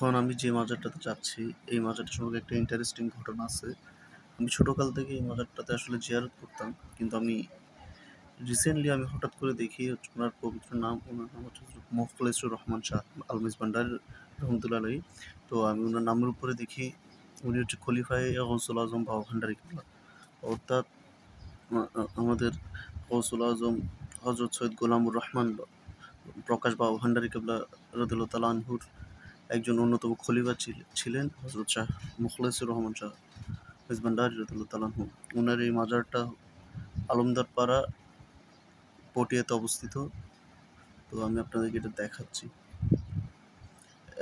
এখন আমি যে মাজারটাতে যাচ্ছি, এই মাজারটার সঙ্গে একটা ইন্টারেস্টিং ঘটনা আছে। আমি ছোটকাল থেকে এই মাজারটাতে আসলে জিয়ারত করতাম। কিন্তু আমি রিসেন্টলি হঠাৎ করে দেখি ওনার পবিত্র নাম, ওনার নাম হচ্ছে মোখলেসুর রহমান শাহ আলমিস ভান্ডারী রহমতুল্লাহ আলাইহি। তো আমি ওনার নামের উপরে দেখি উনি হচ্ছে খলিফায়ে গৌসুল আজম বাবা ভান্ডারী কিবলা। অর্থাৎ আমাদের গৌসুল আজম হযরত সৈয়দ গোলামুর রহমান প্রকাশ বাবা ভান্ডারী কিবলা রাদিয়াল্লাহু তাআলা আনহুর একজন অন্যতম খলিফা ছিলেন হযরত শাহ মুখলেসুর রহমান শাহ আলমিস ভান্ডারী রাদিয়াল্লাহু তাআলা আনহু। ওনার এই মাজারটা আলমদার পাড়া পটিয়াতে অবস্থিত। তো আমি আপনাদেরকে এটা দেখাচ্ছি।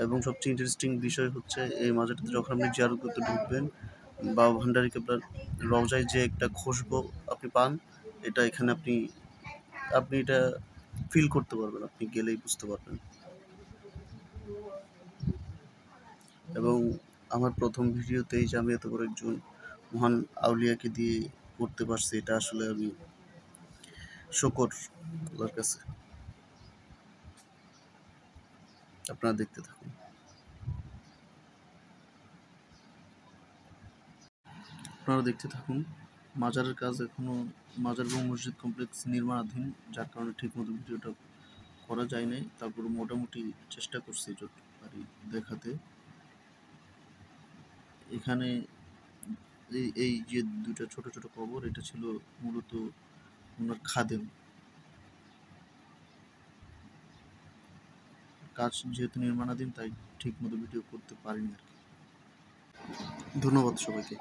এবং সবচেয়ে ইন্টারেস্টিং বিষয় হচ্ছে এই মাজারটাতে যখন আপনি জিয়ারত করতে ঢুকবেন, বাবা ভান্ডারী কিবলার রওজায় যে একটা খুশবু আপনি পান, এটা এখানে আপনি আপনি এটা ফিল করতে পারবেন, আপনি গেলেই বুঝতে পারবেন। এবং আমার প্রথম ভিডিওতেই যে আমি এত বড় একজন মহান আউলিয়াকে দিয়ে করতে পারছি, এটা আসলে আমি শুকর আল্লাহর কাছে। আপনারা দেখতে থাকুন। মাজারের কাজ এখনো মাজার এবং মসজিদ কমপ্লেক্স নির্মাণাধীন, যার কারণে ঠিকমতো ভিডিওটা করা যায় নাই। তারপরে মোটামুটি চেষ্টা করছি যত পারি দেখাতে। এখানে এই যে দুইটা ছোট ছোট কবর, এটা ছিল মূলত ওনার খাদেম। কাজ যেহেতু নির্মাণাধীন, তাই ঠিকমতো ভিডিও করতে পারিনি আর কি। ধন্যবাদ সবাইকে।